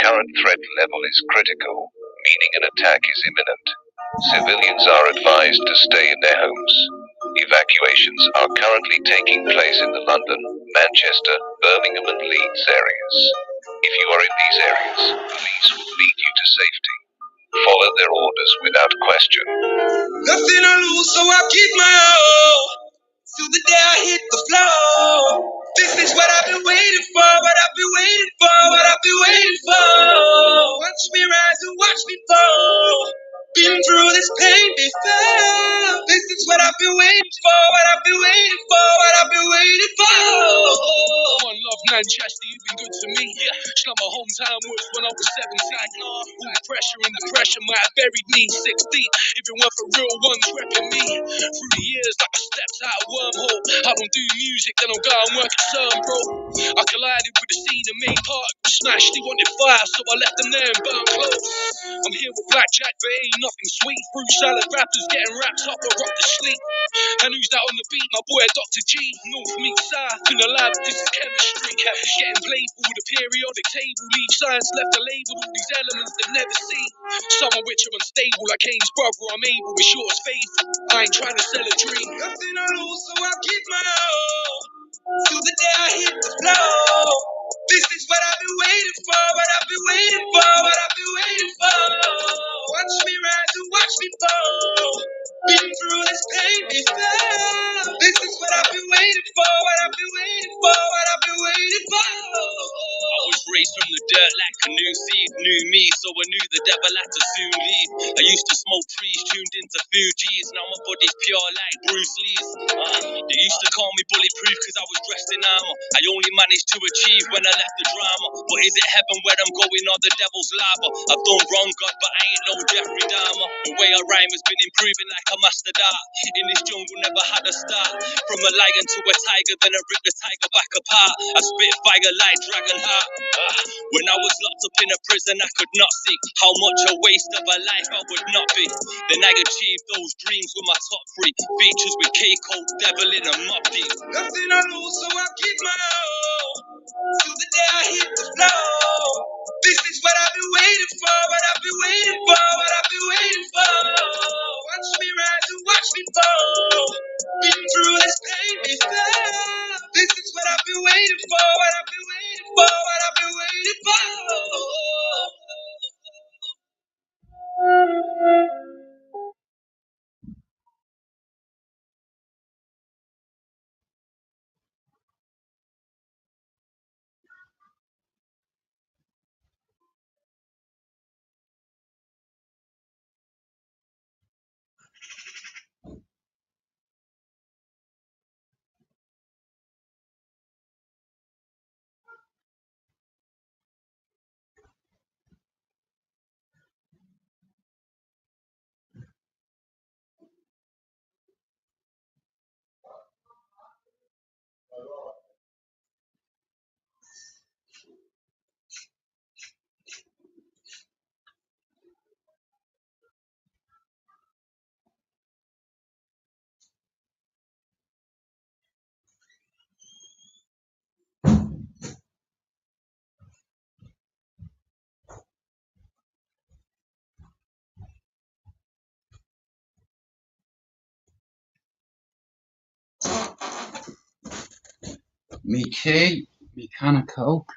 current threat level is critical, meaning an attack is imminent. Civilians are advised to stay in their homes. Evacuations are currently taking place in the London, Manchester, Birmingham and Leeds areas. If you are in these areas, police will lead you to safety. Follow their orders without question. Nothing to lose, so I keep my all. Till the day I hit the floor. This is what I've been waiting for, what I've been waiting for, what I've been waiting for. Watch me rise and watch me fall. Been through this pain before. This is what I've been waiting for, what I've been waiting for, what I've been waiting for. One love, Manchester, you've been good to me. Yeah, my hometown was when I was 17. All the pressure and the pressure might have buried me 6 deep. Even when for real ones repping me. Through the years, like I stepped out a wormhole. I don't do music, then I'll go and work at CERN, bro. I collided with the scene and made part was smashed. They wanted fire, so I left them there and burned close. I'm here with blackjack, but ain't nothing sweet. Fruit salad rappers getting wrapped up or rock to sleep. And who's that on the beat? My boy Dr. G. North meets south in the lab, this is chemistry. Getting playful with the periodic table. Leave science left to label all these elements they never see. Some of which are unstable, like Kane's brother, I'm able, but sure as faith. I ain't trying to sell a dream. Nothing to lose, so I keep my all. Till the day I hit the floor. This is what I've been waiting for, what I've been waiting for, what I've been waiting for. Watch me rise and watch me fall. Been through this pain before. This is what I've been waiting for, what I've been waiting for, what I've been waiting for. I was raised from the dirt like a new seed, knew me, so I knew the devil had to soon leave. I used to smoke trees, tuned into Fugees, now my body's pure like Bruce Lee's. They used to call me bulletproof cause I was dressed in armor. I only managed to achieve when I left the drama. But is it heaven where I'm going or the devil's lava? I've done wrong, God, but I ain't no Jeffrey Dahmer. The way I rhyme has been improving like a master dart. In this jungle never had a start. From a lion to a tiger, then I rip the tiger back apart. I spit fire like dragon heart. When I was locked up in a prison, I could not see how much a waste of a life I would not be. Then I achieved those dreams with my top 3 features with K-Code, Devil in a Mob Deep. Nothing to lose, so I keep my all. Till the day I hit the floor. This is what I've been waiting for, what I've been waiting for, what I've been waiting for. Watch me rise and watch me fall. Been through this pain before. This is what I've been waiting for, what I've been waiting for, what I've been waiting for. Me key, me can of coke.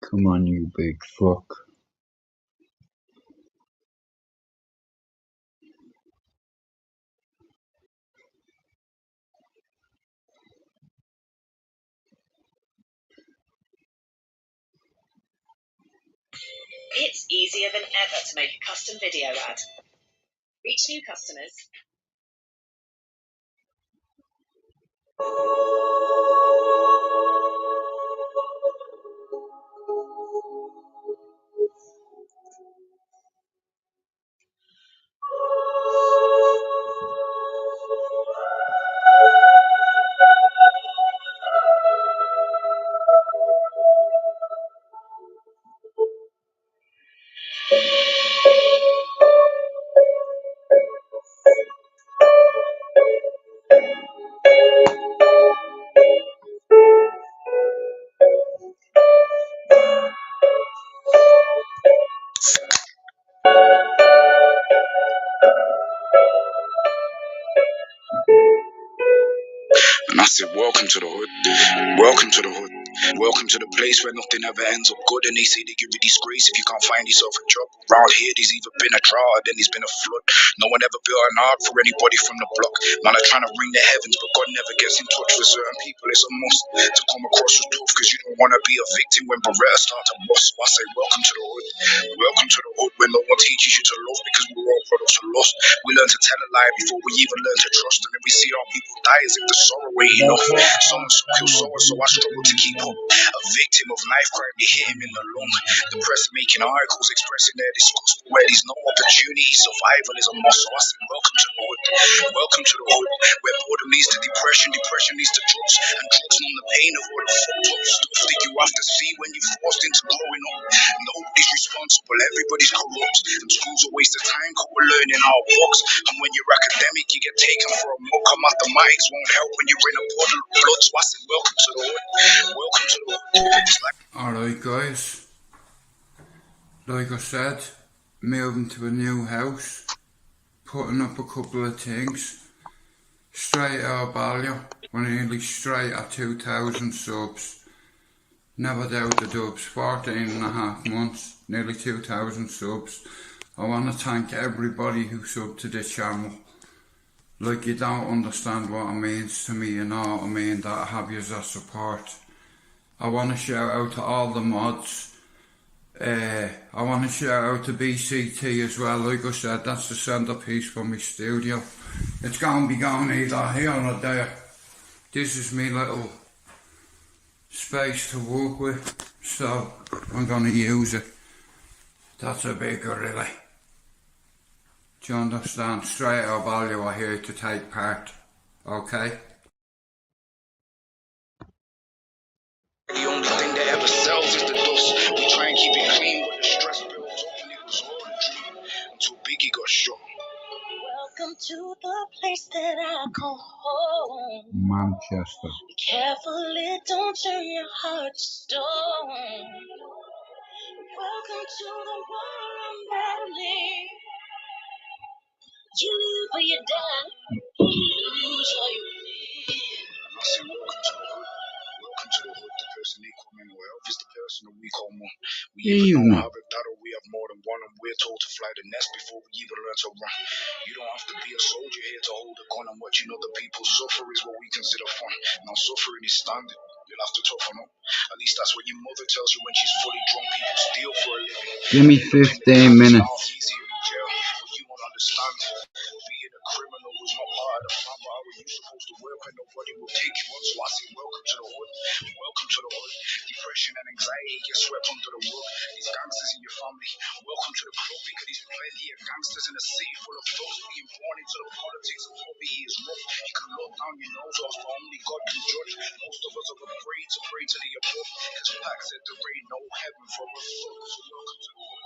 Come on, you big fuck. It's easier than ever to make a custom video ad. Reach new customers. And I said, welcome to the hood. Welcome to the hood. Welcome to the place where nothing ever ends up good. And they say they give you disgrace if you can't find yourself a job. Round here, there's either been a drought, then there's been a flood. No one ever built an ark for anybody from the block. Man, are trying to ring the heavens, but God never gets in touch with certain people. It's a must to come across as tough, because you don't want to be a victim when Beretta start to bust. So I say, welcome to the hood. Welcome to the hood where no one teaches you to love, because we're all products of lust. We learn to tell a lie before we even learn to trust. And then we see our people die as if the sorrow ain't enough. Someone so kill someone, so I struggle to keep up. A victim of knife crime, they hit him in the lung. The press making articles expressing their disgust, but where there's no opportunity, survival is a must. So I say, welcome to the hood. Welcome to the hood, where boredom leads to depression, depression leads to drugs, and drugs numb the pain of all the fucked up stuff that you have to see when you're forced into growing up. Nobody's responsible, everybody's corrupt, and school's a waste of time because we're learning our books. And when you're academic, you get taken for a muck. And mathematics won't help when you're in a puddle of blood. So I said, welcome to the hood. Welcome to the hood. It's like Alright, guys. Like I said, moving to a new house, putting up a couple of things. STRAIGHTOUTTABALLYER, we're nearly straight at 2,000 subs. Never doubt the dubs, 14 and a half months, nearly 2,000 subs. I want to thank everybody who subbed to this channel. Like, you don't understand what it means to me, you know what I mean, that I have you as a support. I want to shout out to all the mods. I want to shout out to BCT as well. Like I said, that's the centrepiece for my studio. It's going to be going either here or there. This is my little space to work with, so I'm going to use it. That's a big really. Do you understand? STRAIGHTOUTTABALLYER are here to take part, okay? the only thing that ever sells is the dust. We try and keep it clean, but the stress builds up, and it was all a dream until Biggie got shot. Welcome to the place that I call home. Manchester. Be careful, it don't turn your heart to stone. Welcome to the world I'm battling. You live or you die, you lose or you win. I say welcome to the hood. Welcome to the hood. The person they call mental health is the person that we call one. We either don't have a daughter, we have more than one, and we're told to fly the nest before we even learn to run. You don't have to be a soldier here to hold a gun, and watching other people suffer is what we consider fun. Now suffering is standard. You'll have to toughen up. At least that's what your mother tells you when she's fully drunk. People steal for a living. Give me 15 minutes. Easier in jail, but you won't understand. Being a criminal was not part of the plan, but how are you supposed to work when nobody will take you on? So I say, welcome to the hood. Welcome to the hood. Depression and anxiety get swept under the rug. These gangsters in your family. Welcome to the club, because there's plenty of gangsters in a city full of thugs. Being born into the politics of poverty is rough. You can look down your nose off, but only God can judge. Most of us are afraid to pray to the above, because Pac said there ain't no heaven for us. So welcome to the hood.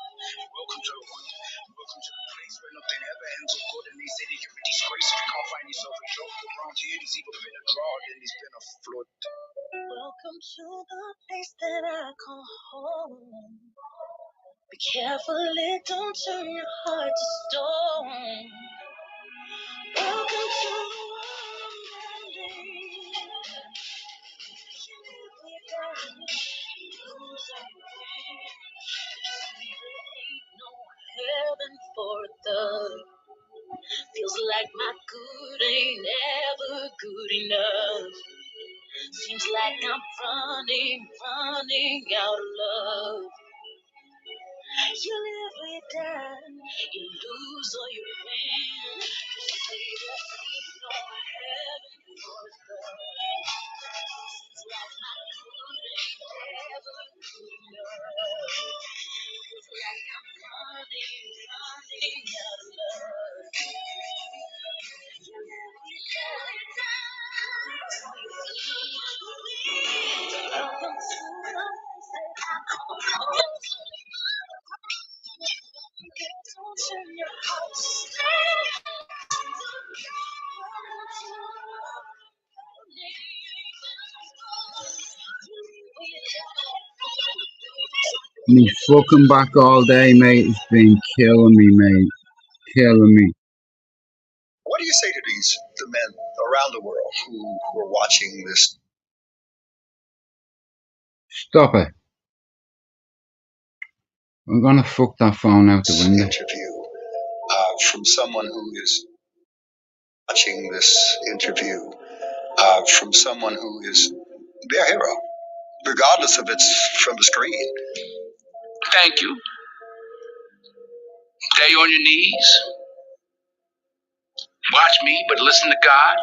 Welcome to the hood. Welcome to the place where nothing ever ends up good, and they say they give you disgrace if you can't find yourself a job. But around here, there's either been a drought, then there's been a flood. Welcome to the place that I call home. Be careful, it don't turn your heart to stone. Welcome to the world I'm building. heaven for a thug. Feels like my good ain't ever good enough. Seems like I'm running out of love. You live or you die, you lose or you win. Baby, ain't no heaven for a thug. Seems like my good ain't ever good enough. Feels like I'm running out of love. You live or you die. Welcome to the place that I call home. Don't turn your heart to stone. Me fucking back all day, mate. It's been killing me, mate. Killing me. What do you say to the men around the world who are watching this Stop it. I'm gonna fuck that phone out the window. interview from someone who is watching this interview from someone who is their hero, regardless if it's from the screen? Thank you. Stay on your knees. Watch me, but listen to God.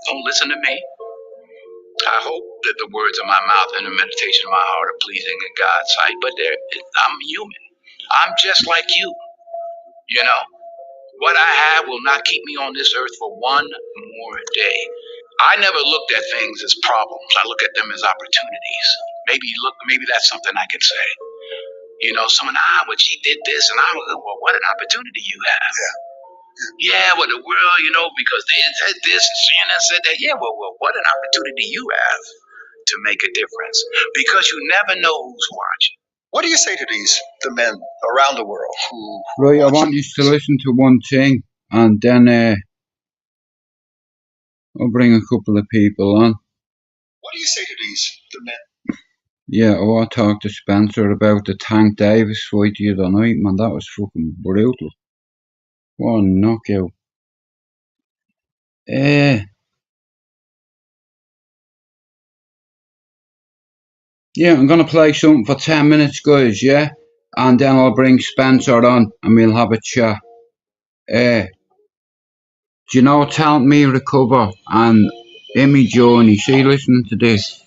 Don't listen to me. I hope that the words of my mouth and the meditation of my heart are pleasing in God's sight, but I'm human. I'm just like you. You know, what I have will not keep me on this earth for one more day. I never looked at things as problems. I look at them as opportunities. Maybe that's something I can say. You know, someone, but she did this, and I was, well, what an opportunity you have. Yeah, well, the world, you know, because they said this and CNN said that. Yeah, well, what an opportunity you have to make a difference, because you never know who's watching. What do you say to the men around the world who Right, I want you to listen to one thing, and then I'll bring a couple of people on. What do you say to the men? Yeah, I talked to Spencer about the Tank Davis fight the other night, man. That was fucking brutal. What a knockout. Yeah, I'm gonna play something for 10 minutes, guys, yeah? And then I'll bring Spencer on and we'll have a chat. Do you know Talent Me Recover and Emmy Journey? See, listening to this.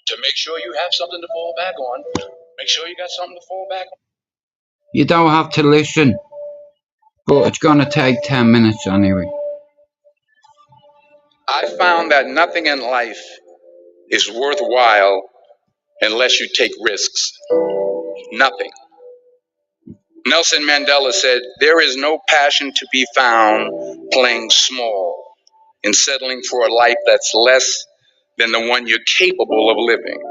To make sure you have something to fall back on. Make sure you got something to fall back on. You don't have to listen, but it's gonna take 10 minutes anyway. I found that nothing in life is worthwhile unless you take risks. Nothing. Nelson Mandela said, there is no passion to be found playing small and settling for a life that's less than the one you're capable of living.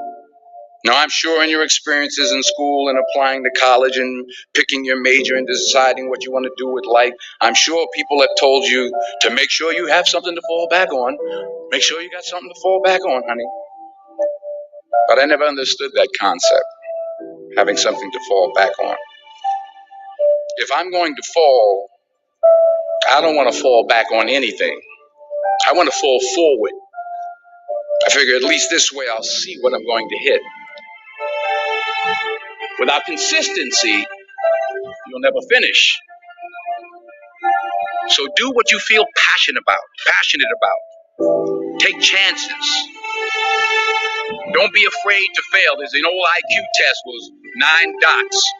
Now, I'm sure in your experiences in school and applying to college and picking your major and deciding what you want to do with life, I'm sure people have told you to make sure you have something to fall back on. Make sure you got something to fall back on, honey. But I never understood that concept, having something to fall back on. If I'm going to fall, I don't want to fall back on anything. I want to fall forward. I figure at least this way I'll see what I'm going to hit. Without consistency, you'll never finish. So do what you feel passionate about. Take chances. Don't be afraid to fail. There's an old IQ test was 9 dots,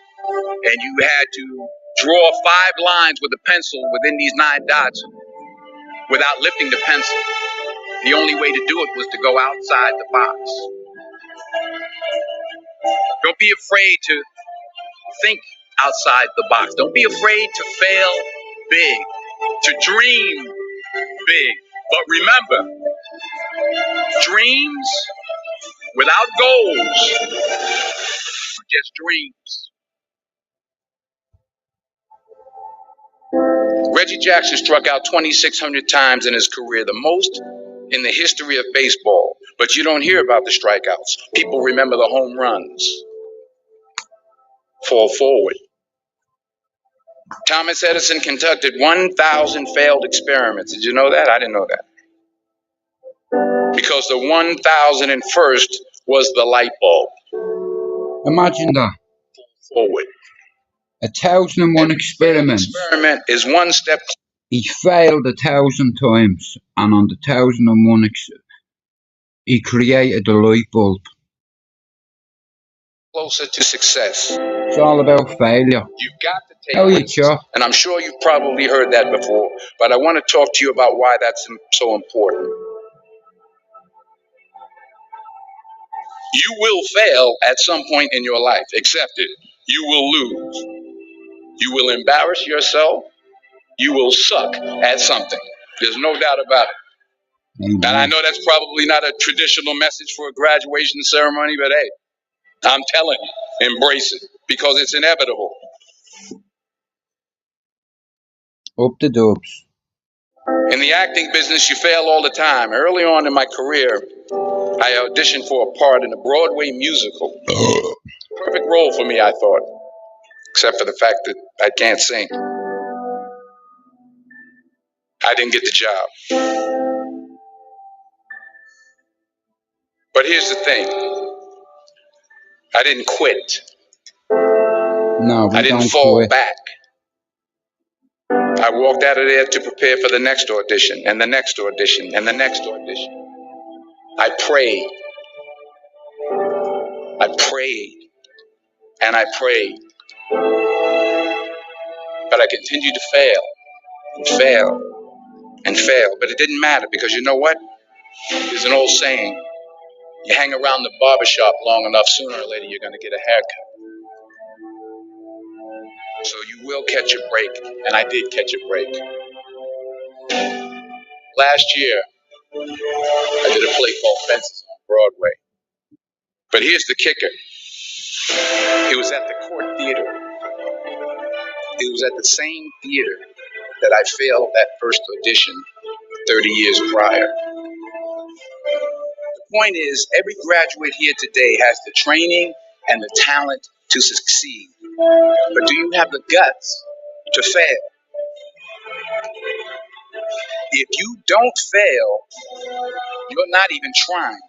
and you had to draw 5 lines with a pencil within these 9 dots without lifting the pencil. The only way to do it was to go outside the box. Don't be afraid to think outside the box. Don't be afraid to fail big, to dream big. But remember, dreams without goals are just dreams. Reggie Jackson struck out 2,600 times in his career, the most in the history of baseball. But you don't hear about the strikeouts. People remember the home runs. Fall forward. Thomas Edison conducted 1,000 failed experiments. Did you know that? I didn't know that. Because the 1,001st was the light bulb. Imagine that. Forward. 1,001 experiments. Experiment is one step. He failed 1,000 times, and on the 1,001 he created a light bulb. Closer to success. It's all about failure. You've got to take How you risks. chop? And I'm sure you've probably heard that before, but I want to talk to you about why that's so important. You will fail at some point in your life. Accept it. You will lose. You will embarrass yourself. You will suck at something. There's no doubt about it. Amen. And I know that's probably not a traditional message for a graduation ceremony, but hey, I'm telling you, embrace it because it's inevitable. Up the dubs. In the acting business, you fail all the time. Early on in my career, I auditioned for a part in a Broadway musical. Perfect role for me, I thought, except for the fact that I can't sing. I didn't get the job. But here's the thing. I didn't quit. No, I didn't fall back. I walked out of there to prepare for the next audition, and the next audition, and the next audition. I prayed. I prayed. And I prayed. But I continued to fail, and fail, and fail. But it didn't matter because you know what? There's an old saying. You hang around the barbershop long enough, sooner or later you're going to get a haircut. So you will catch a break, and I did catch a break. Last year, I did a play called Fences on Broadway. But here's the kicker. It was at the Court Theater. It was at the same theater that I failed that first audition 30 years prior. The point is, every graduate here today has the training and the talent to succeed. But do you have the guts to fail? If you don't fail, you're not even trying.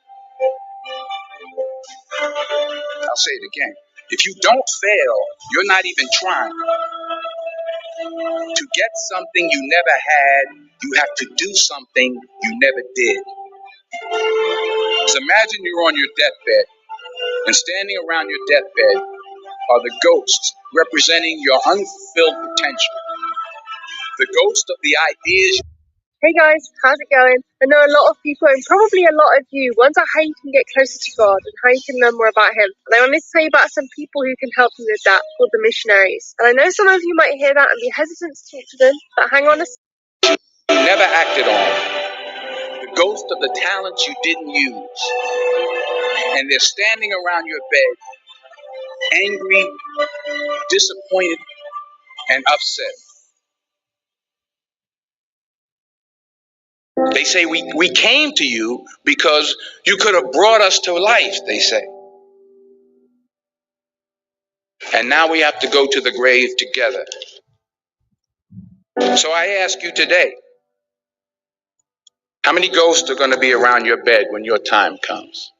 I'll say it again. If you don't fail, you're not even trying. To get something you never had, you have to do something you never did. So imagine you're on your deathbed, and standing around your deathbed are the ghosts representing your unfulfilled potential. The ghost of the ideas. Hey guys, how's it going? I know a lot of people, and probably a lot of you, wonder how you can get closer to God and how you can learn more about Him. And I wanted to tell you about some people who can help you with that, called the missionaries. And I know some of you might hear that and be hesitant to talk to them, but hang on a second. Never acted on. The ghost of the talents you didn't use. And they're standing around your bed, angry, disappointed, and upset. They say, we came to you because you could have brought us to life, they say. And now we have to go to the grave together. So I ask you today, how many ghosts are going to be around your bed when your time comes?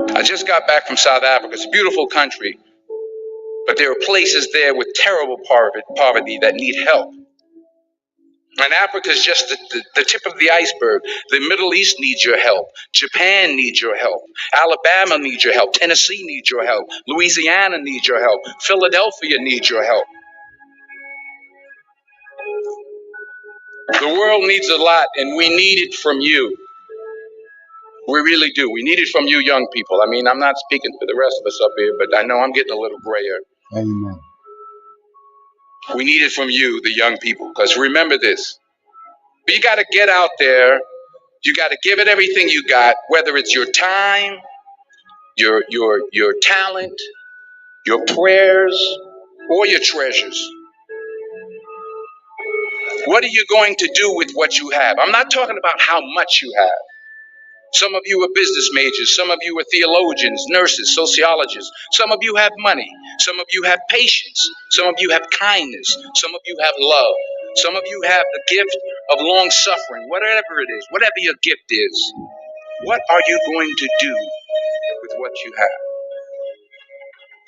I just got back from South Africa. It's a beautiful country, but there are places there with terrible poverty that need help. And Africa is just the tip of the iceberg. The Middle East needs your help. Japan needs your help. Alabama needs your help. Tennessee needs your help. Louisiana needs your help. Philadelphia needs your help. The world needs a lot, and we need it from you. We really do. We need it from you young people. I mean, I'm not speaking for the rest of us up here, but I know I'm getting a little grayer. Amen. We need it from you, the young people, because remember this. You got to get out there. You got to give it everything you got, whether it's your time, your talent, your prayers, or your treasures. What are you going to do with what you have? I'm not talking about how much you have. Some of you are business majors. Some of you are theologians, nurses, sociologists. Some of you have money. Some of you have patience. Some of you have kindness. Some of you have love. Some of you have the gift of long suffering, whatever it is, whatever your gift is. What are you going to do with what you have?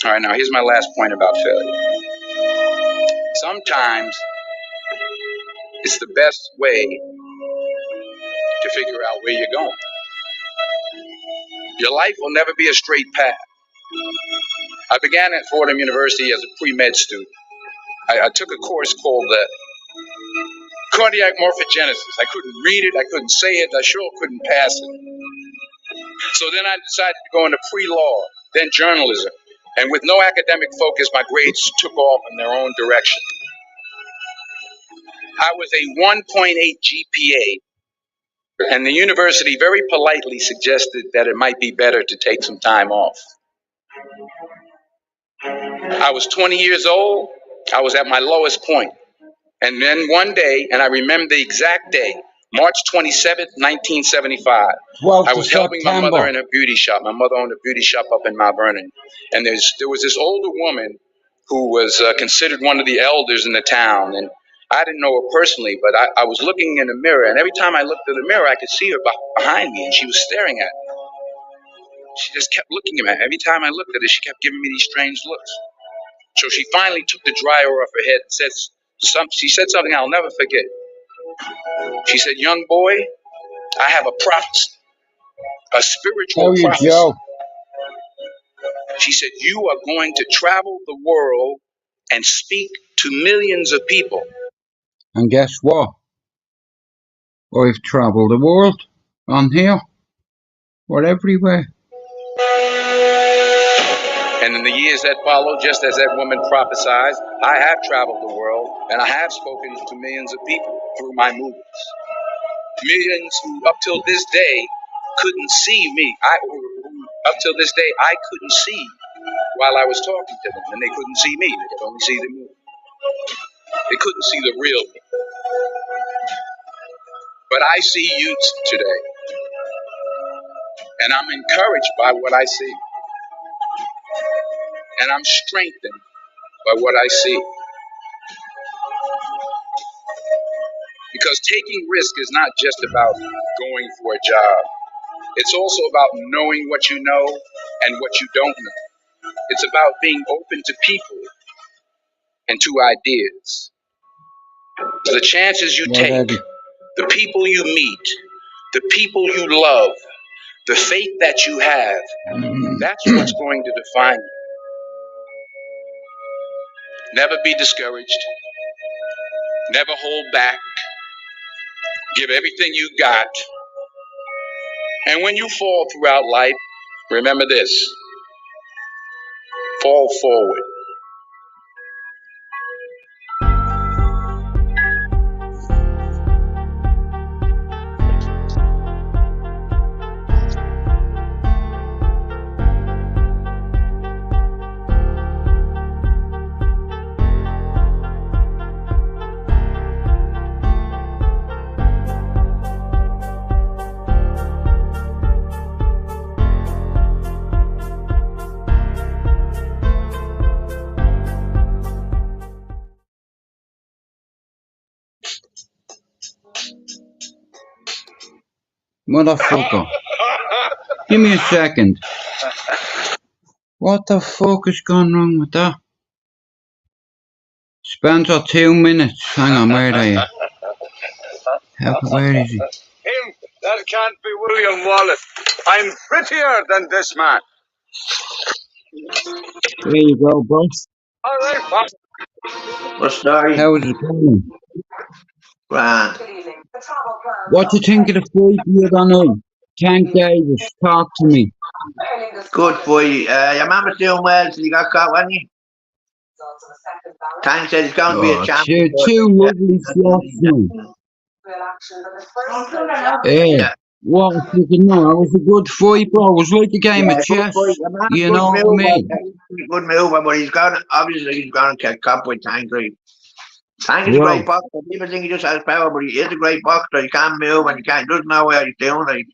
All right, now here's my last point about failure. Sometimes it's the best way to figure out where you're going. Your life will never be a straight path. I began at Fordham University as a pre-med student. I took a course called cardiac morphogenesis. I couldn't read it, I couldn't say it, I sure couldn't pass it. So then I decided to go into pre-law, then journalism. And with no academic focus, my grades took off in their own direction. I was a 1.8 GPA, and the university very politely suggested that it might be better to take some time off. I was 20 years old. I was at my lowest point. And then one day, and I remember the exact day, March 27th, 1975, I was helping my mother in her beauty shop. My mother owned a beauty shop up in Mount Vernon. And there was this older woman who was considered one of the elders in the town. And I didn't know her personally, but I was looking in the mirror. And every time I looked in the mirror, I could see her behind me, and she was staring at me. She just kept looking at me. Every time I looked at her, she kept giving me these strange looks. So she finally took the dryer off her head and she said something I'll never forget. She said, "Young boy, I have a prophecy, a spiritual prophecy." Joe. She said, "You are going to travel the world and speak to millions of people." And guess what? I've travelled the world. On here. We're everywhere. And in the years that followed, just as that woman prophesied, I have traveled the world and I have spoken to millions of people through my movies. Millions who, up till this day, couldn't see me. Up till this day, I couldn't see while I was talking to them, and they couldn't see me. They could only see the movie. They couldn't see the real me. But I see you today, and I'm encouraged by what I see. And I'm strengthened by what I see. Because taking risk is not just about going for a job. It's also about knowing what you know and what you don't know. It's about being open to people and to ideas. The chances you take, the people you meet, the people you love, the faith that you have, that's what's going to define you. Never be discouraged. Never hold back. Give everything you got. And when you fall throughout life, remember this: fall forward. Motherfucker. Give me a second. What the fuck is going wrong with that? Spencer, 2 minutes. Hang on, where are you? Where is he? Him? That can't be William Wallace. I'm prettier than this man. There you go, boss. All right, boss. What's story? How is it going? Grand. What do you think of the fight you're gonna Tank Davis? Talk to me. Good for you. Your mama's doing well till you got caught, wasn't you? Tank said he's going to be a champion. Two ugly shots, man. Yeah. What you know, it was a good fight, bro. It was like a game of chess. You know what I mean? Good move, but he's going to, obviously he's going to get caught with Tank. Tank is a great boxer. People think he just has power, but he is a great boxer. He can't move and he doesn't know what he's doing. Like,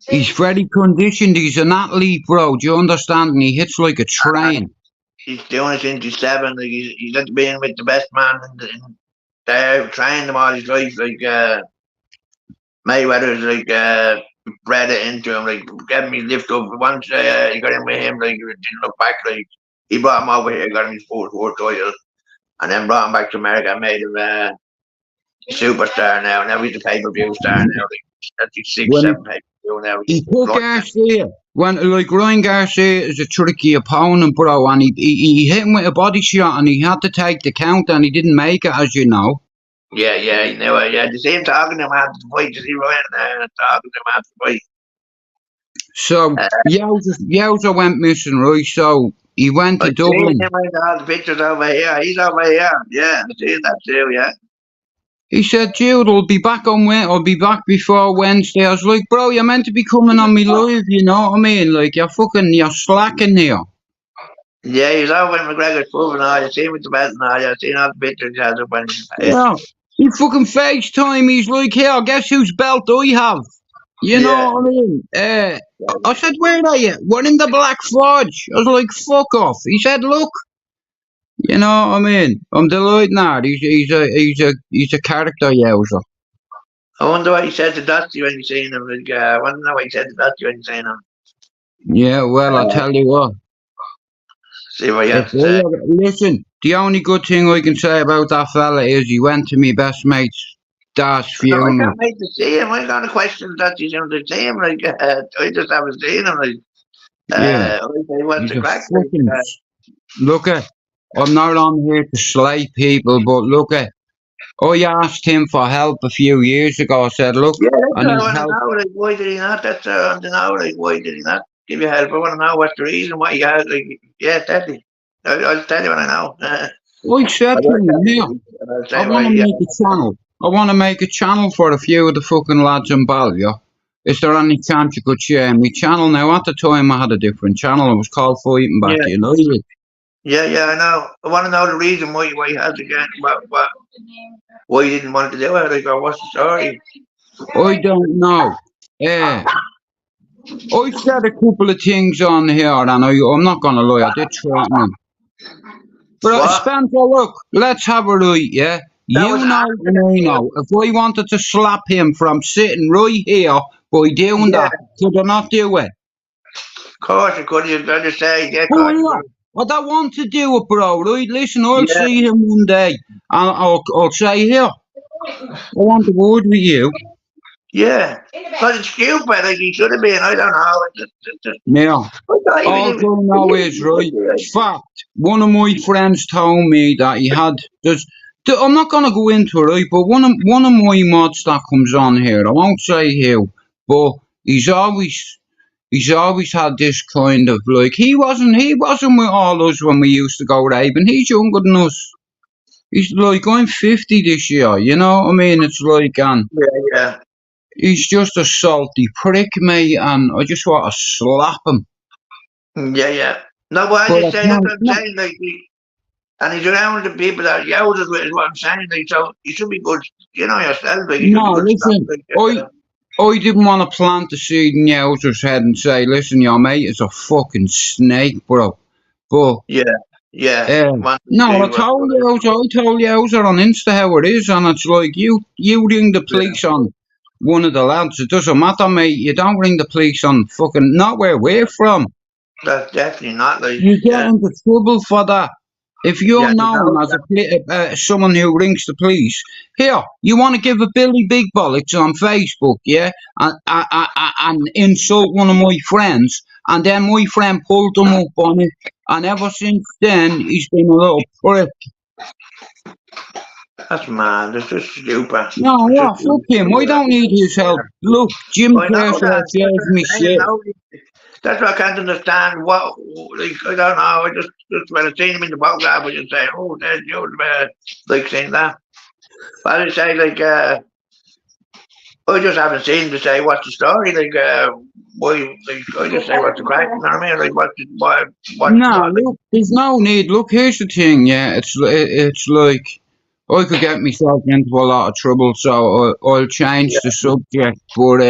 He's very conditioned. He's an athlete, bro. Do you understand? And he hits like a train. He's doing it since he's 7. Like, he's had been with the best man in there, trained him all his life. Like Mayweather's like bred it into him. Like getting me lift up. Once he got in with him, like he didn't look back. Like he brought him over here, got him his fourth title, and then brought him back to America and made him a superstar now. Now he's a pay-per-view star now. Like that's his 6, 7 pay-per-view now. He took Garcia. When like Ryan Garcia is a tricky opponent, bro, and he hit him with a body shot, and he had to take the count, and he didn't make it, as you know. Yeah, you know, yeah. To see him talking to him after the fight, to see Ryan talking to him after the fight. So Yowza went missing, right? So he went to Dublin. All the pictures over here. He's over here. Yeah, I'm seeing that too. Yeah. He said, "Jude, I'll be back I'll be back before Wednesday." I was like, "Bro, you're meant to be coming on me live, you know what I mean? Like you're slacking here." Yeah, he's over in McGregor's pub and all. You see him with the belt and all. You've seen all the pictures he has up on his face. Yeah, he fucking FaceTime. He's like, "Here, guess whose belt I have?" You know what I mean? I said, "Where are you?" "We're in the Black Forge." I was like, "Fuck off." He said, "Look." You know what I mean? I'm delighted now. He's a character, Yowza. I wonder what he said to Dusty when you seen him. Like, I want to know what he said to Dusty when you seen him. Yeah, well, I'll tell you what. See what you have to say. Listen, the only good thing I can say about that fella is he went to me best mate's dad's funeral. I can't wait to see him. I got a question that he's going to see him. Like, I just haven't seen him. Like, yeah. What's the crack? Look at. I'm not on here to slay people, but look at. I asked him for help a few years ago. I said, "Look, I want to know, like, why did he not? That's what I want to know, like, why did he not give you help? I want to know what's the reason why he has, like, yeah, tell me. I'll tell you when I know." I said to him, "Yeah, I want to make a channel. I want to make a channel for a few of the fucking lads in Ballyer. Is there any chance you could share my channel?" Now, at the time, I had a different channel. It was called Fighting Back United. Yeah, I know. I want to know the reason why he has again. Why he didn't want to do it. Like, what's the story? I don't know. I said a couple of things on here, and I'm not gonna lie, I did threaten him. But Spencer, look, let's have a right, yeah? You know and I know. If I wanted to slap him from sitting right here by doing that, could I not do it? Of course you could. You'd better say, yeah, I don't want to do it, bro, right? Listen, I'll see him one day, and I'll say, "Here, I want to word with you." Yeah, but it's stupid, like he should have been, I don't know. Yeah, all I know is, right, fact, one of my friends told me that he had, I'm not going to go into it, right, but one of my mods that comes on here, I won't say who, but he's always had this kind of, like, he wasn't with all us when we used to go raving. He's younger than us. He's like, I'm 50 this year, you know what I mean? It's like, yeah. He's just a salty prick, mate, and I just want to slap him. Yeah. No, but I just say, that's what I'm saying, like, and he's around the people that Yowza with, is what I'm saying, like, so you should be good, you know, yourself, like, no, listen, I didn't want to plant the seed in Yowza's head and say, "Listen, your mate is a fucking snake, bro." But no, I told Yowza on Insta how it is, and it's like you ring the police on one of the lads. It doesn't matter, mate. You don't ring the police on fucking not where we're from. That's definitely not like you get into trouble for that. If you're known as someone who rings the police, here, you want to give a Billy Big Bollocks on Facebook, yeah, and insult one of my friends, and then my friend pulled him up on it, and ever since then, he's been a little prick. That's mad. That's just stupid. No, fuck him. I don't need his help. Look, Jim Kershaw gave me shit. That's what I can't understand. What, like, I don't know. I just when I seen him in the photograph, I just say, "Oh, there's you," like saying that. But I say, like, I just haven't seen him to say what's the story. Like, why? Like, I just say what's the crack. You know what I mean? Like, what? No, look, there's no need. Look, here's the thing. Yeah, it's like I could get myself into a lot of trouble, so I'll change the subject. But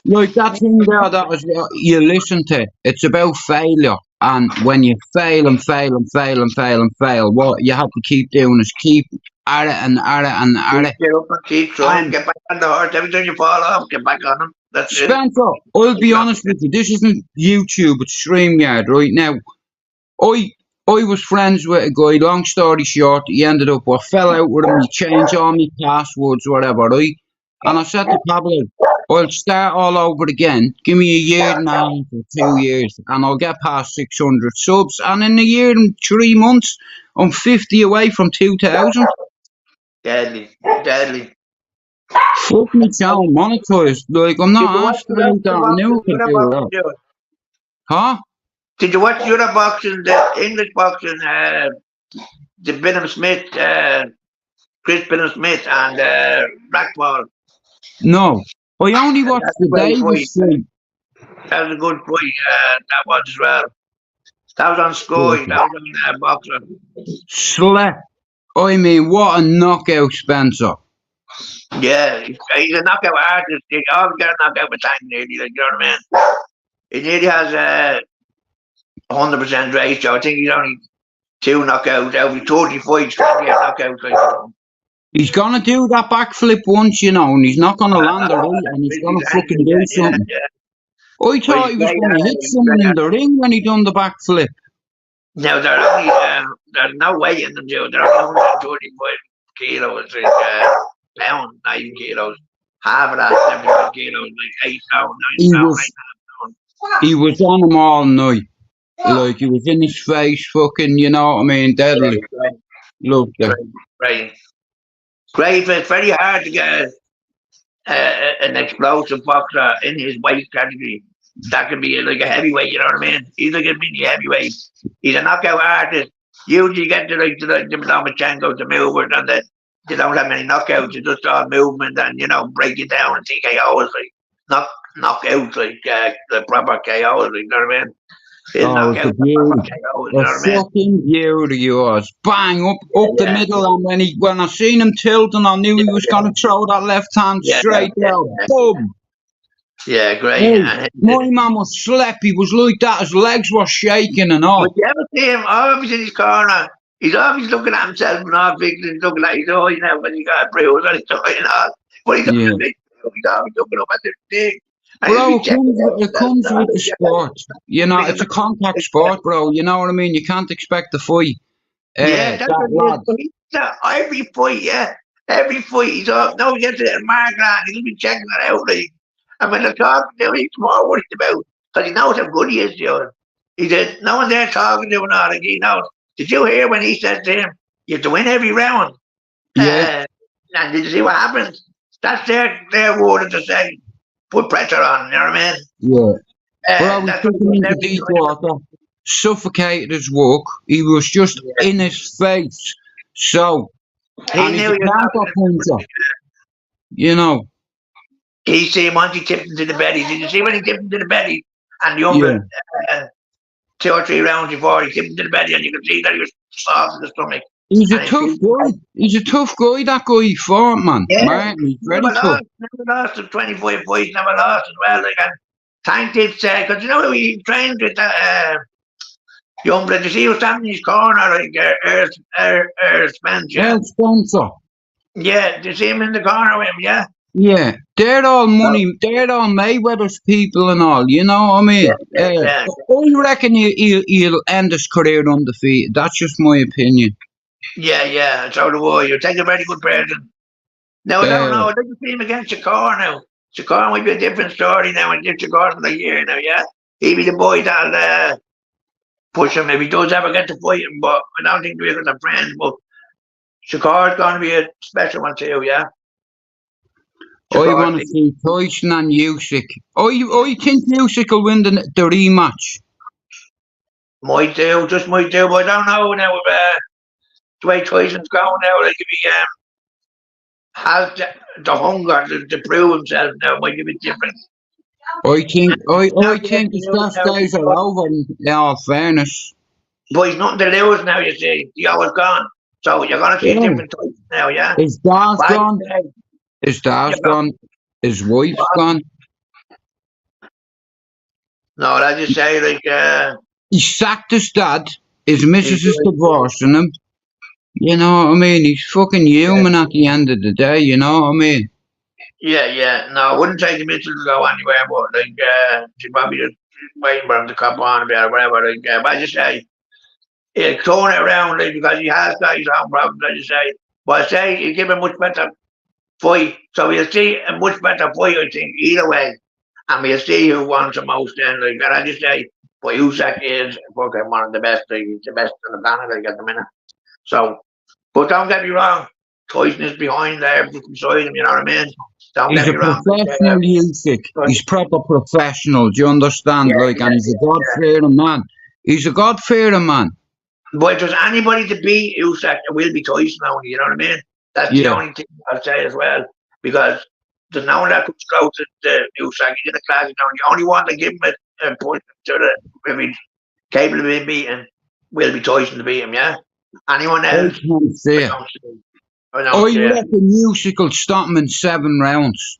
like that thing there that was you listen to, it's about failure, and when you fail and fail and fail and fail and fail, what you have to keep doing is keep at it and at it and at it. Get up and keep trying. Get back on the horse. Every time you fall off, get back on him. That's it. Spencer, I'll be honest with you. This isn't YouTube, it's StreamYard right now. I was friends with a guy. Long story short, he ended up. I fell out with him. He changed all my passwords, whatever, right? And I said to Pablo, I'll start all over again. Give me a year and a half or 2 years, and I'll get past 600 subs. And in a year and 3 months, I'm 50 away from 2,000. Deadly. Fuck me, channel monetized. Like, I'm not asked about that. I knew I could do that. Huh? Did you watch the other boxing, the English boxing, the Benham Smith, Chris Benham Smith and Blackball? No. I only watched the Davis fight. That was a good fight. That was as well. That was on Sky. That was on Boxer. Slept. I mean, what a knockout, Spencer. Yeah, he's a knockout artist. He always got a knockout with time nearly, like, you know what I mean? He nearly has 100% ratio. I think he's only 2 knockouts out of 30 fights. Knockouts, like, he's gonna do that backflip once, you know, and he's not gonna land it right, and he's gonna fucking do something. I thought he was gonna hit someone in the ring when he done the backflip. No, they're only there's no weight in them, dude. They're only 125 kilos, pounds, not even kilos. Half of that, 75 kilos, like 8 pounds, 9 pounds, 8 pounds. He was on him all night. Like, he was in his face, fucking, you know what I mean, deadly. Look, Great, but it's very hard to get an explosive boxer in his weight category. That could be like a heavyweight, you know what I mean? He's like a mini heavyweight. He's a knockout artist. Usually you get to like the Lomachenko, the movers, and they don't have many knockouts. You just all movement and, you know, break it down and TKOs, like knockouts, like the proper KOs, like, you know what I mean? Oh, it's a beauty. A fucking beauty yours. Bang, up the middle, and when I seen him tilting, I knew he was gonna throw that left hand straight out. Boom. Yeah, great. Hey, my man was slept. He was like that. His legs were shaking and all. But you ever see him always in his corner? He's always looking at himself and all fixing, looking at his eye now when he got a bruise on his eye and all. But he's always looking up at the thing. Bro, it comes with the sport. You know, it's a contact sport, bro. You know what I mean? You can't expect to fight. That's what every fight, every fight. He's off. No, he gets it at Margaret. He'll be checking it out, like. And when they're talking to him, he's more worried about, because he knows how good he is, Joe. He said, no one there talking to him, all, like, he knows. Did you hear when he said to him, you have to win every round? Yeah. And did you see what happens? That's their word to say. Put pressure on, you know what I mean? Yeah. Bro, he took him into deep water, suffocated his work. He was just in his face. So, he knew he was you know. He see once he tipped into the belly. Did you see when he tipped into the belly? And the other 2 or 3 rounds before, he tipped into the belly, and you could see that he was soft in the stomach. He's a tough guy. He's a tough guy, that guy he fought, man. Yeah. Martin, he's very tough. Never lost in 25 fights, never lost as well. Like, and thank tips, because you know he trained with that young blood. You see, he was standing in his corner, like Spencer. Spencer. Yeah, do you see him in the corner with him, yeah? Yeah, they're all money, they're all Mayweather's people and all, you know what I mean? I reckon he'll end his career undefeated. That's just my opinion. Yeah, so do I. You take a very good person. No, I'd like to see him against Shakur now. Shakur might be a different story now, and Shakur for the year now, yeah? He'll be the boy that'll push him if he does ever get to fight him, but I don't think we're the friends, but Shakur's going to be a special one too, yeah? I want to see Tyson and Usyk. I think Usyk will win the rematch. Might do, but I don't know now. The way Tyson's going now, like if he has the hunger to prove himself now, it might be a bit different. I think his best days are over, in all fairness. But he's nothing to lose now, you see. He always gone. So you're going to see Yeah. different Tyson now, yeah? His dad's But I gone. say, His dad's you know, gone. His wife's what? gone. No, I just say, like, He sacked his dad. His he's missus is doing, divorcing him. You know what I mean? He's fucking human at the end of the day, you know what I mean? yeah. No, I wouldn't take the Mitchell to go anywhere, but, like, she probably just waiting for him to cop on a bit or whatever, like, but I just say, he's throwing it around, like, because he has got his own problems, I just say. But I say, he'll give a much better fight. So we'll see a much better fight, I think, either way. And we'll see who wants the most then, like, and I just say, but Usyk is fucking one of the best, like, he's the best on the planet, like, at the minute. So, but don't get me wrong, Tyson is behind there, just beside him, you know what I mean? Don't He's get a me wrong. professional, Usyk. He's proper professional, do you understand? Yeah, Like, and he's a God-fearing man. He's a God-fearing man. But if there's anybody to beat Usyk, it will be Tyson only, you know what I mean? That's the Yeah. only thing I'll say as well. Because there's no one that comes close to Usyk. He's in a class, you know, the only one to give him a point to the, if he's capable of being beaten, will be Tyson to beat him, yeah? Anyone I else, can't say I it. don't see. I I don't see it. reckon Usyk will stop him in 7 rounds.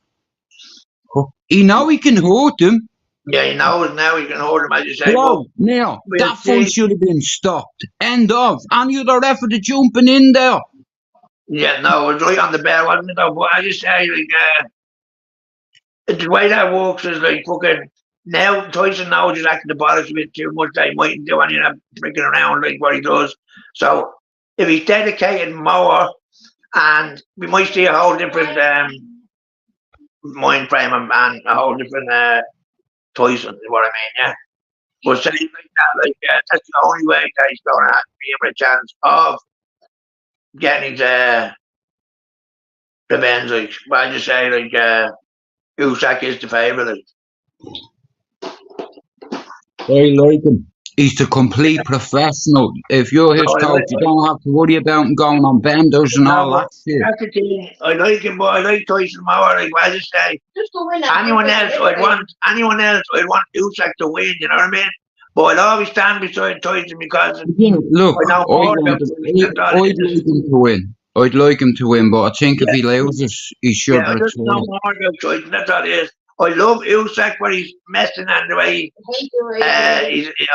He know he can hurt him. Yeah, he knows now he can hold him, as you say. Bro, But now, we'll that fight see. should have been stopped. End of. Any other effort of jumping in there. Yeah, no, it was right on the bell, wasn't it? Though? But I just say, like, the way that works is like fucking. Now Tyson knows he's acting the bollocks a bit too much. They mightn't do any of that freaking around like what he does. So if he's dedicated more, and we might see a whole different mind frame and a whole different Tyson, is what I mean, yeah. But saying like that, like that's the only way that he's going to have to be a chance of getting his revenge. Like, but I just say like Usyk is the favourite. I like him. He's the complete professional. If you're his No, I coach, like you don't have to worry about him going on benders and all that shit. That's the thing. I like him, but I like Tyson more. Like I just say, anyone else, I'd want Usyk to win. You know what I mean? But I'd always stand beside Tyson because Yeah, look, I know more about him. That's all I'd it is. like him to win. I'd like him to win, but I think if he loses, he should Yeah, I just know retire. more about Tyson. That's all it is. I love Usyk when he's messing and the way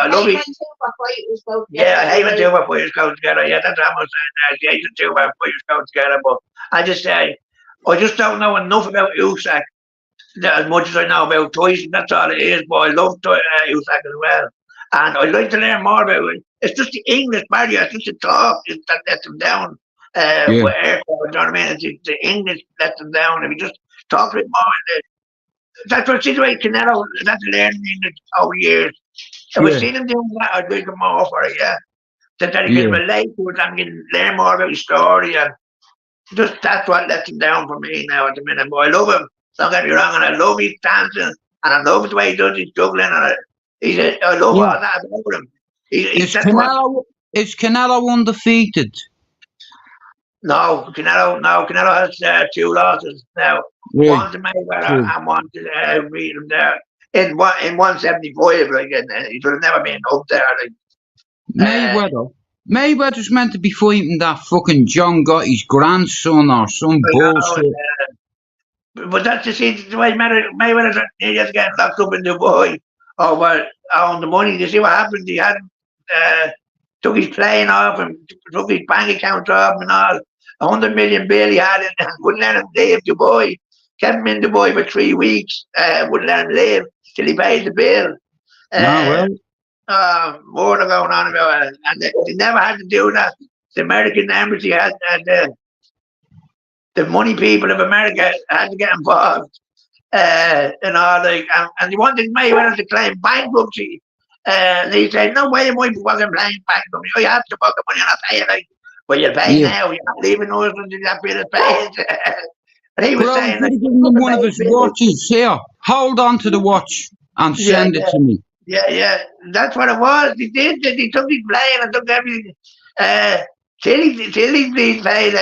I love it. Yeah, I hate when two of our fighters go together. Yeah, that's what I'm saying. I hate when two of our fighters go together. But I just say, I just don't know enough about Usyk as much as I know about Tyson. That's all it is. But I love Usyk as well. And I'd like to learn more about it. It's just the English barrier. It's just the talk that lets them down. With air quotes, you know what I mean? It's the English lets them down. If you just talk a bit more, that's what situation Canelo had to learn English over years. If we seen him doing that, I'd like him more for it, yeah. So that he can relate to it and can learn more about his story. And just that's what lets him down for me now at the minute. But I love him. Don't get me wrong. And I love his dancing. And I love the way he does his juggling. And I love all that about him. Is Canelo undefeated? No, Canelo has 2 losses now. One to Mayweather and one to Reed him there. In 175, like, and he should have never been up there. Like, Mayweather's meant to be fighting that fucking John Gotti's grandson or some bullshit. But that's the way Mayweather's just getting locked up in Dubai over on the money. You see what happened? He had took his plane off and took his bank account off and all. 100 million bill he had and wouldn't let him leave Dubai. Kept him in Dubai for 3 weeks. Wouldn't let him leave till he paid the bill. More than going on about it. And they never had to do that. The American embassy had the money people of America had to get involved. And all like, and he wanted Mayweather to claim bankruptcy. And he said, "No way, my wasn't playing bankruptcy. I have to fuck the money and I'll pay it." Like, well, you're paying now. You're not leaving us until that bill is paid. And he was saying, give him one of his watches. Here, hold on to the watch and send it to me. Yeah, that's what it was. He did. He took his plane and took everything. Till he's been paid.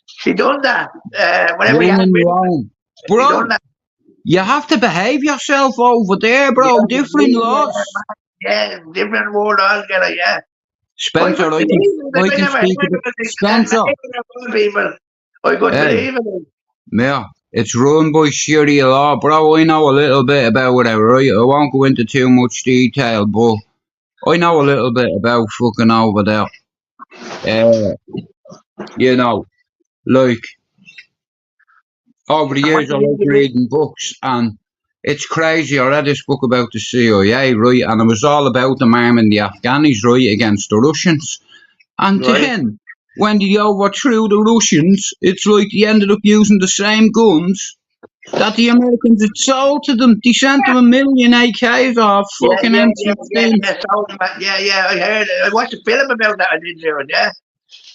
She done that. Whenever he had bro, you have to behave yourself over there, bro. Different laws. Yeah, different world altogether. Yeah. Spencer, I can speak about Spencer. People. I couldn't Hey, believe it. yeah, it's run by Sharia law, bro. I know a little bit about it, right? I won't go into too much detail, but I know a little bit about fucking over there. You know, like over the And what years, I do you like think of it? reading books, and it's crazy. I read this book about the CIA, right? And it was all about them arming the Afghanis, right, against the Russians. And Right. then, when they overthrew the Russians, it's like they ended up using the same guns that the Americans had sold to them. They sent them 1,000,000 AKs or fucking M16s. Yeah. I heard it. I watched a film about that. I did hear it, yeah.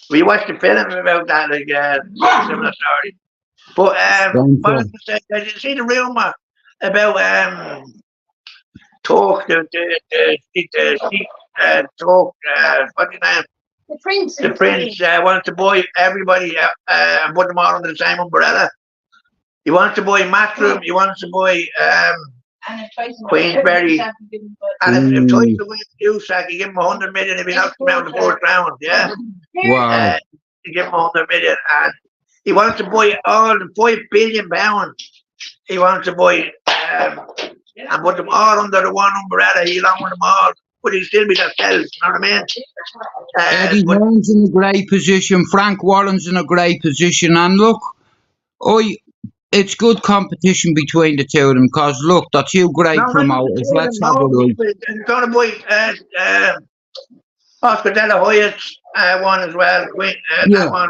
We watched a film about that, like, similar story. But, what was I saying? Did you see the rumour about, Talk, Talk, what's his name? The prince. The prince wanted to buy everybody and put them all under the same umbrella. He wants to buy Matchroom, he wants to buy Queensberry, and if Tyson wins USAC, he give him 100 million if he knocks him out in the fourth round, yeah? Wow. He give him 100 million, and he wants to buy all the £5 billion. He wants to buy and put them all under the one umbrella. He'll own them all, but he'll still be themselves, you know what I mean? Eddie Hearn's in a great position. Frank Warren's in a great position. And look, it's good competition between the two of them because, look, they're two great promoters. Let's have a look. He's going to buy Oscar De La Hoya's one as well. That one.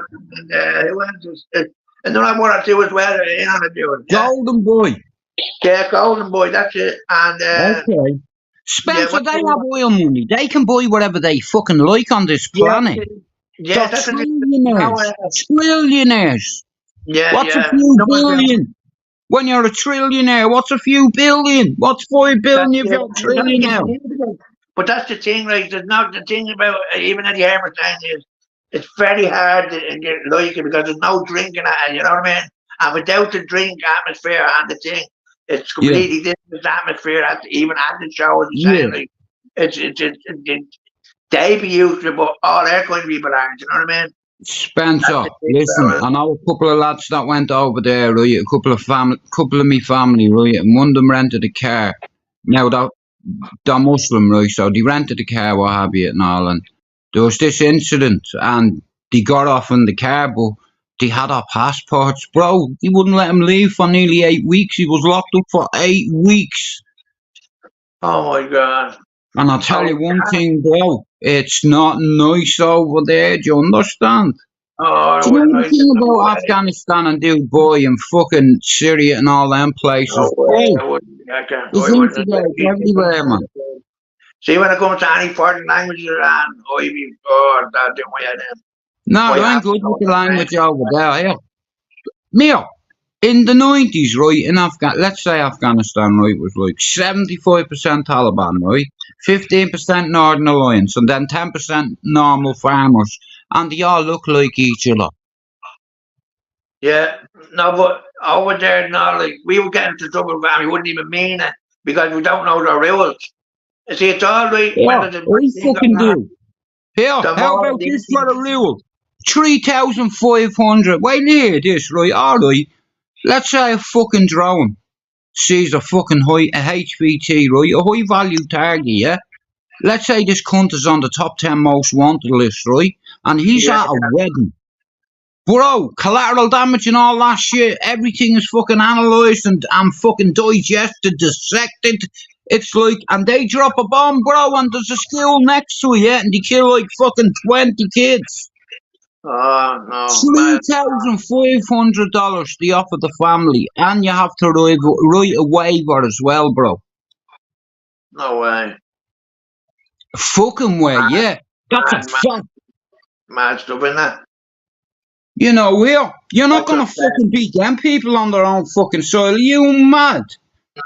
And who else? And there are one or two as well in on the doing. Golden Boy. Yeah, Golden Boy, that's it. And okay. Spencer, they have oil money. They can buy whatever they fucking like on this planet. Yeah, they're trillionaires. Trillionaires. Yeah, what's a few billion? When you're a trillionaire, what's a few billion? What's 5 billion if you're a trillionaire? But that's the thing, right? There's not the thing about even Eddie Hearn saying is it's very hard to get like it because there's no drinking at it, you know what I mean? And without the drink atmosphere and the thing, it's completely different atmosphere even at the show. Like, they be used to, but all their kind of people aren't, you know what I mean? Spencer, listen, I know a couple of lads that went over there, right? A couple of me family, right? And one of them rented a car. Now they're Muslim, right? So they rented a car, what have you, and all. And there was this incident, and they got off in the car, but they had our passports, bro. He wouldn't let him leave for nearly 8 weeks. He was locked up for 8 weeks. Oh my God. And I'll tell you one thing, bro. It's not nice over there. Do you understand? Oh, do you know anything about Afghanistan and Dubai and fucking Syria and all them places? There's infidels everywhere, man. See, when it comes to any foreign languages around, that's the way I am. No, you ain't good with the language over there, yeah. Mio, in the 90s, right, in let's say Afghanistan, right, was like 75% Taliban, right, 15% Northern Alliance, and then 10% normal farmers, and they all look like each other. Yeah, no, but over there, no, like, we would get into trouble, and we wouldn't even mean it, because we don't know the rules. You see, it's all right. Yeah, we fucking do. Here, how about this for a rule? 3,500. Wait, hear this, right? All right. Let's say a fucking drone sees a fucking HVT, right? A high value target, yeah? Let's say this cunt is on the top 10 most wanted list, right? And he's at a wedding. Bro, collateral damage and all that shit, everything is fucking analysed and fucking digested, dissected. It's like, and they drop a bomb, bro, and there's a school next to it, yeah? And they kill like fucking 20 kids. Oh, no. $3,500 they offer the family, and you have to write a waiver as well, bro. No way. Fucking way, yeah. That's a fact. Mad stuff in that. You know, you're not gonna fucking beat them people on their own fucking soil. Are you mad?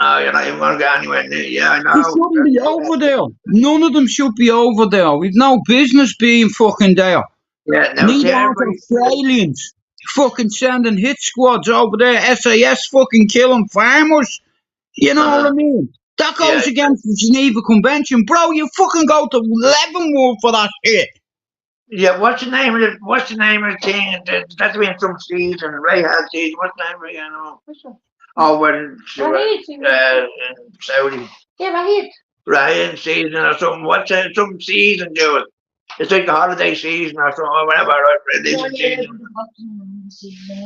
No, you're not even gonna get anywhere near. Yeah, I know. They shouldn't be over there. None of them should be over there. We've no business being fucking there. Yeah, no, neither are Australians fucking sending hit squads over there, SAS fucking killing farmers. You know what I mean? That goes against the Geneva Convention. Bro, you fucking go to Leavenworth for that shit. Yeah, what's the name of the thing? That's been some season, Ray had season. What's the name again? Oh, when in Saudi. Yeah, Ryan season or something. What's some season do it? It's like the holiday season or something, or whatever.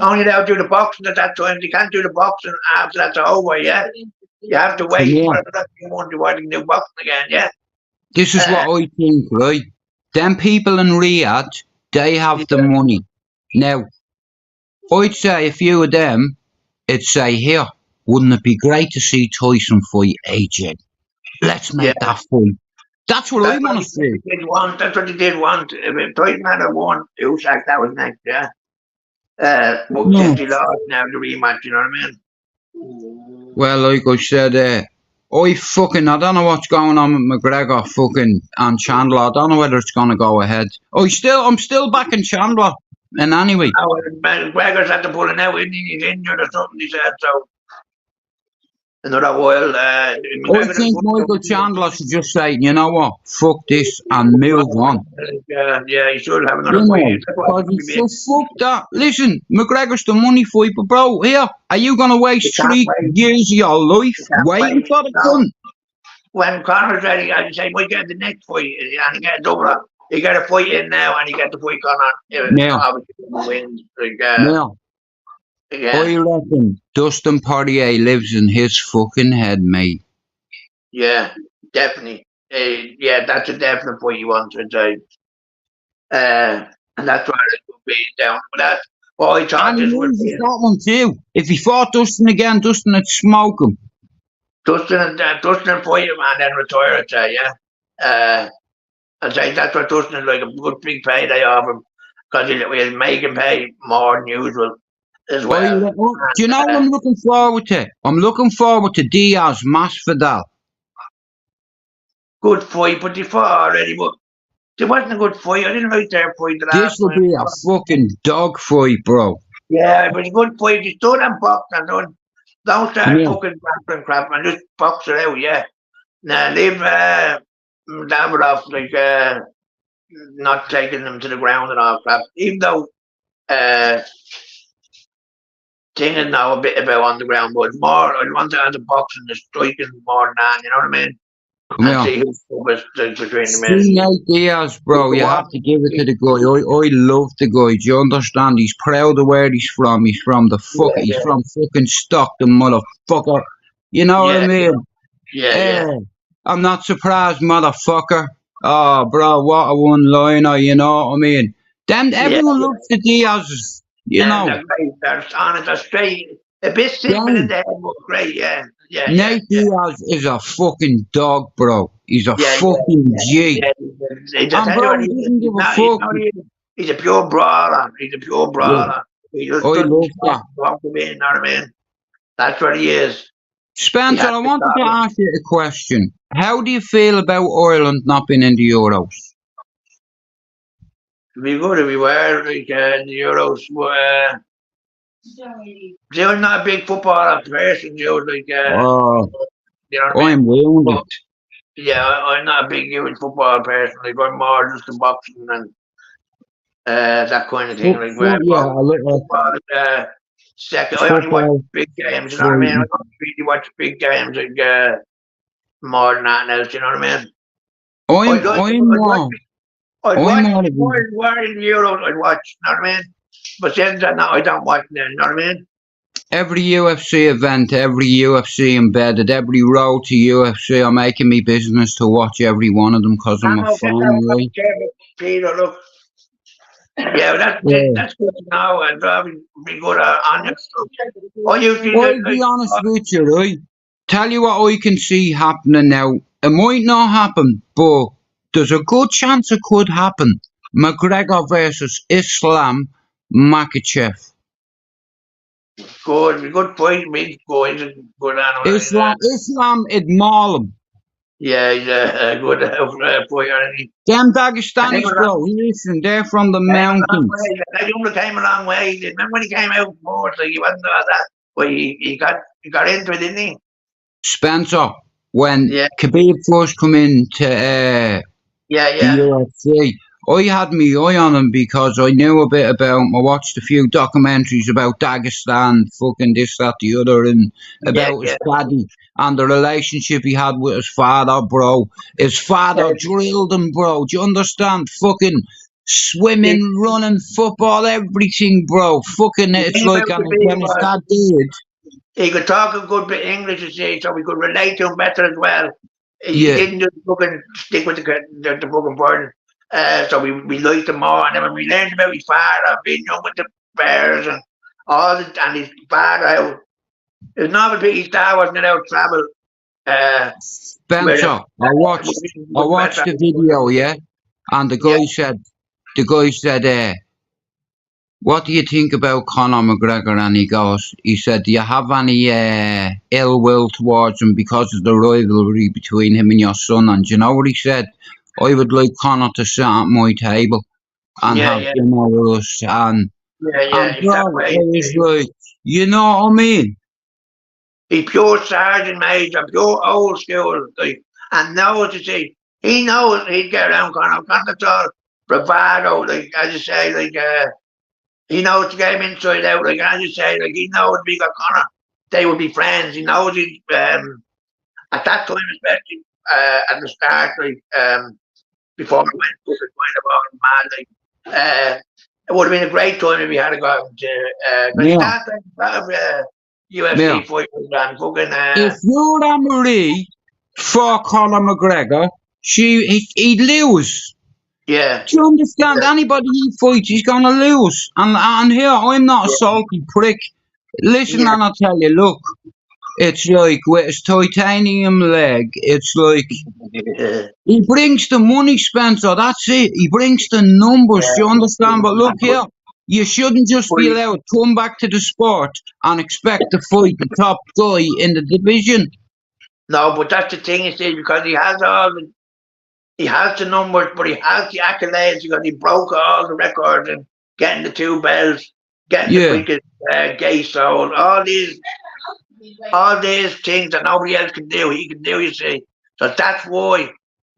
Only they'll do the boxing at that time. They can't do the boxing after that's over, yeah? You have to wait Yeah. for the one to do boxing again, yeah? This is what I think, right? Them people in Riyadh, they have the money. Now, I'd say a few of them, it'd say, here, wouldn't it be great to see Tyson fight AJ? Let's make that fight. That's what I want to see. That's what they did want. If Tyson had won, Usyk, that was next, yeah? But since he lost now, the rematch, you know what I mean? Well, like I said, I don't know what's going on with McGregor and Chandler. I don't know whether it's gonna go ahead. I'm still backing Chandler. And anyway, McGregor's had to pull it out. He's injured or something. He said so. Another while. I think Michael Chandler should just say, you know what, fuck this and move on. Yeah, he should have another fight. So fuck that. Listen, McGregor's the money fight, but bro, here, are you gonna waste 3 years of your life waiting for the gun? When Connor's ready, I'd say, we get the next fight and he get a double up. He got a fight in now and he get the fight Connor. Yeah. I reckon Dustin Poirier lives in his fucking head, mate. Yeah, definitely. Yeah, that's a definite point you want to say. And that's why it would be down with that. Well, I thought this would be that one too. If he fought Dustin again, Dustin would smoke him. Dustin fight him and then retire, I'd say, yeah. I'd say that's what Dustin is like, a good big payday of him. Because he'll make him pay more than usual. As well. Do you know what I'm looking forward to? I'm looking forward to Diaz Masvidal. Good fight, but they fought already, but it wasn't a good fight. I didn't like their fight. This will be a fucking dog fight, bro. Yeah, it was a good fight. Just don't have box and don't start fucking crap and just box it out, yeah. Now leave Davidoff like not taking them to the ground and all crap. Even though thinking now a bit about on the ground, but more I want to add the boxing, the striking more than that, you know what I mean? And see who's the best between the men. Nate Diaz, bro, you have to give it to the guy. I love the guy. Do you understand? He's proud of where he's from. He's from he's from fucking Stockton, motherfucker. You know what I mean? Yeah. I'm not surprised, motherfucker. Oh, bro, what a one-liner, you know what I mean? Everyone loves the Diaz's. You know, they're honest, they're straight, a bit simple in the head, but great, yeah. Nate Diaz is a fucking dog, bro. He's a fucking G. And bro, he doesn't give a fuck. He's a pure brawler. He just I love that. You know what I mean? That's what he is. Spencer, I wanted to ask you a question. How do you feel about Ireland not being in the Euros? We good if we were like in the Euros. They're not a big football person, you like. You know what I mean? I'm wounded. Yeah, I'm not a big huge football person. Like I'm more just the boxing and that kind of thing. Like football is second. I only watch big games. You know what I mean? I don't really watch big games like more than that else. You know what I mean? I'd watch more in the Euros. I'd watch. You know what I mean? But since that now, I don't watch them. You know what I mean? Every UFC event, every UFC embedded, every road to UFC, I'm making me business to watch every one of them because I'm a fan, right? Peter, look. Yeah, that's good to know, and be good on it. I'll be honest with you, right? Tell you what I can see happening now. It might not happen, but there's a good chance it could happen. McGregor versus Islam Makhachev. Good point. Me going good animal. Islam Idmalim. Yeah, he's a good boy. Them Dagestanis, bro. Listen, they're from the mountains. They only came a long way. Remember when he came out forward, like he wasn't all that. But he got into it, didn't he? Spencer, when Khabib first come into the UFC, I had me eye on him because I knew a bit about him. I watched a few documentaries about Dagestan, fucking this, that, the other, and Yeah, about his yeah. daddy and the relationship he had with his father, bro. His father drilled him, bro. Do you understand? Fucking swimming, running, football, everything, bro. Fucking, The it's thing like, about the and big when his was dad did, he could talk a good bit English, you see, so we could relate to him better as well. He yeah, didn't just fucking stick with the fucking burden. So we liked him more, and then when we learned about his father, being young with the bears and and his father, how it was not a bit his dad wasn't allowed to travel. With Spencer, him. I watched the video, yeah, and Yeah, the guy said, what do you think about Conor McGregor? And he said, do you have any ill will towards him because of the rivalry between him and your son? And you know what he said? I would like Conor to sit at my table and yeah, have yeah, dinner with us. And He's that bro, I way. was like, you know what I mean? He's pure sergeant major, pure old school, like, and knows to see. He knows he'd get around Conor. Conor's all bravado, like as you say, like he knows the game inside out, like as you say, like he knows if he got Conor, they would be friends. He knows he at that time, especially at the start, like before we went to the point about mad, like it would have been a great time if we had got to because he Yeah, started a lot of yeah. UFC fighters and fucking If you're Anne-Marie for Conor McGregor, he'd lose. yeah. Do you understand? Anybody he fights, he's gonna lose. And here, I'm not a Yeah, salty prick. Listen, yeah, and I'll tell you, look, it's like with his titanium leg, it's like yeah, he brings the money, Spencer. That's it. He brings the numbers. Do you understand? But look here, you shouldn't just be allowed to come back to the sport and expect to fight the top guy in the division. no, but that's the thing, you see, because he has the numbers, but he has the accolades because he broke all the records and getting the 2 belts, getting the Yeah, quickest gay soul, all these things that nobody else can do, he can do, you see. So that's why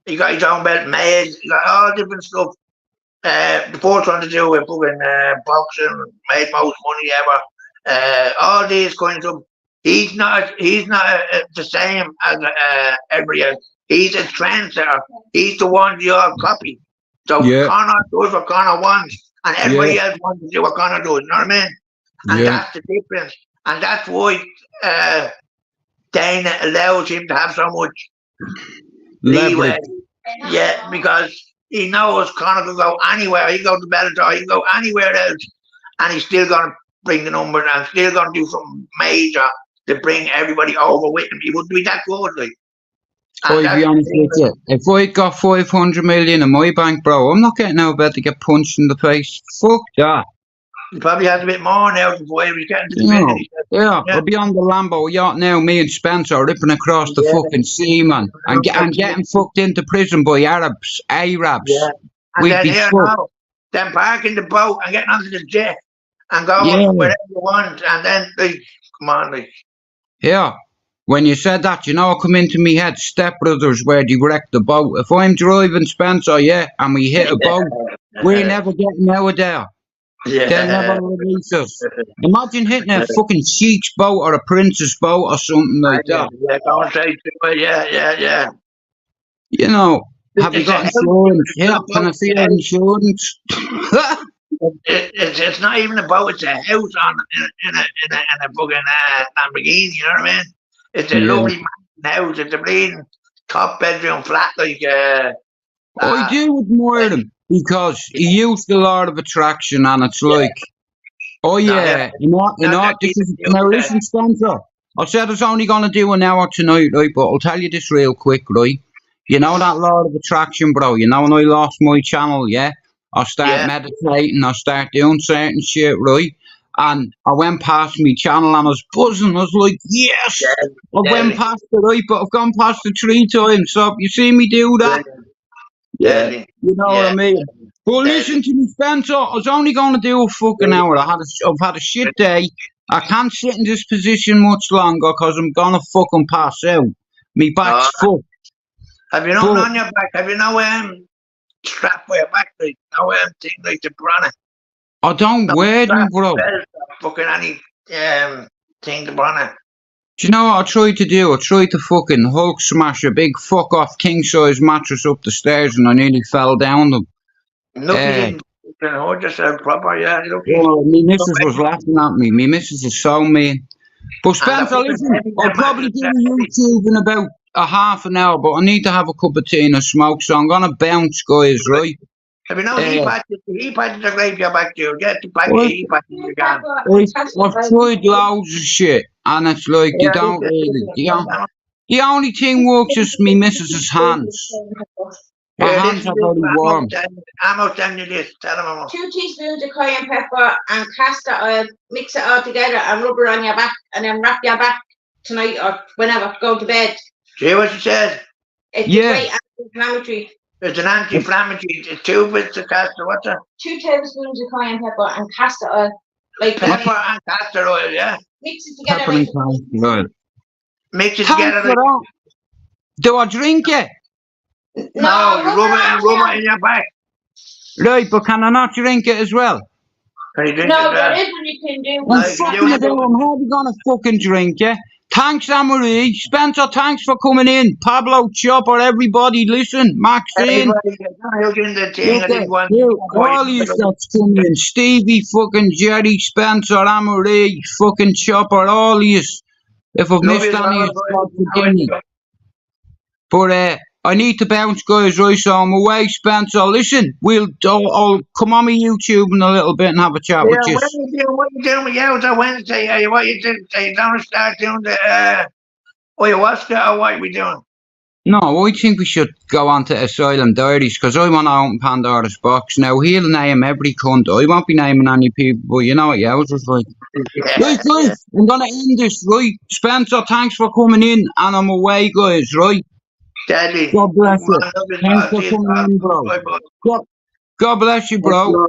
he got his own belt made, he got all different stuff. The first one to do with fucking boxing, made most money ever. All these kinds of. He's not the same as everybody else. He's a trendsetter. He's the one you all copy. So yeah, Conor does what Conor wants, and everybody yeah, else wants to do what Conor does. You know what I mean? And yeah. that's the difference. And that's why Dana allows him to have so much leeway. Leverage. Yeah, because he knows Conor can go anywhere. He can go to Bellator, he can go anywhere else, and he's still going to bring the numbers and still going to do something major to bring everybody over with him. He wouldn't be that good, like. And I'll be that's honest the thing. with you. If I got 500 million in my bank, bro, I'm not getting out of bed to get punched in the face. Fuck that. He probably has a bit more now before he was getting to the You minute. know, He said, yeah, yeah, I'll be on the Lambo yacht now, me and Spencer ripping across the yeah, fucking sea, man. And getting fucked into prison by Arabs. yeah. And We'd then be here fucked. now, then parking the boat and getting onto the jet and going Yeah, wherever you want, and then like, come on, like. yeah. When you said that, you know what come into me head? Step Brothers, where they wrecked the boat. If I'm driving Spencer, yeah, and we hit a boat, we're never getting out of there. They'll never Yeah. release us. Imagine hitting a fucking sheik's boat or a prince's boat or something like that. Yeah, don't say too much. Yeah. You know, have you It's a got house. insurance? It's Yeah, not can I about see the your house. insurance? It's not even a boat. It's a house in a fucking Lamborghini. You know what I mean? It's a Yeah. lovely house. It's a bleeding top bedroom flat. Like I do admire him because he used a lot of attraction, and it's like, oh yeah, now listen, Spencer. I said I was only gonna do an hour tonight, right? But I'll tell you this real quick, right? You know that law of attraction, bro. You know when I lost my channel, yeah? I start meditating, I start doing certain shit, right? And I went past my channel and I was buzzing. I was like, yes! I went past it, right? But I've gone past it 3 times. So you see me do that? Yeah. You know what I mean? But listen to me, Spencer. I was only going to do a fucking hour. I've had a shit day. I can't sit in this position much longer because I'm going to fucking pass out. Me back's fucked. Have you nothing on your back? Have you no strap for your back, like, no thing like the piranha. I don't No wear them, strap, bro. belt, fucking any thing the piranha. Do you know what I tried to do? I tried to fucking Hulk smash a big fuck off king size mattress up the stairs and I nearly fell down them. Lucky you didn't fucking hold yourself proper, yeah, lucky. Well, my missus was laughing at me. My missus is so mean. But Spencer, listen, I'll probably do a YouTube in about a half an hour, but I need to have a cup of tea and a smoke, so I'm gonna bounce, guys, right? Have you know he patches are great your back to get the back Well, he patches again. I've tried loads of shit, and it's like you don't really. The only thing works is me missus's hands. My hands are very warm. I'm not telling you this, tell him I'm 2 teaspoons of cayenne pepper and castor oil, mix it all together and rub it on your back and then wrap your back tonight or whenever, go to bed. See what she said? It's a great anti-inflammatory. It's an anti-inflammatory. It's 2 bits of castor, what's that? 2 tablespoons of cayenne pepper and castor oil. Like pepper and castor oil, yeah? Mix it together. Pepper and castor oil. Mix it together. Like... Do I drink it? No, you rub it in your back. Right, but can I not drink it as well? Can you drink no, it? there is what you can do. I'm hardly gonna fucking drink it. Thanks, Anne-Marie. Spencer, thanks for coming in. Pablo, Chopper, everybody, listen. Maxine. All you that's coming in. Stevie, fucking Jerry, Spencer, Anne-Marie, fucking Chopper, all yous. If I've missed any, forgive me. But, I need to bounce, guys, right, so I'm away, Spencer. Listen, I'll come on my YouTube in a little bit and have a chat with you. What are you doing with you on Wednesday? What you doing? You don't start doing the ayahuasca or what are we doing? No, I think we should go on to Asylum Diaries because I want to open Pandora's box. Now, he'll name every cunt. I won't be naming any people, but you know what yours is like. Right, guys, I'm going to end this, right? Spencer, thanks for coming in, and I'm away, guys, right? Daddy. God bless you. Thanks for coming in, bro. God bless you, bro.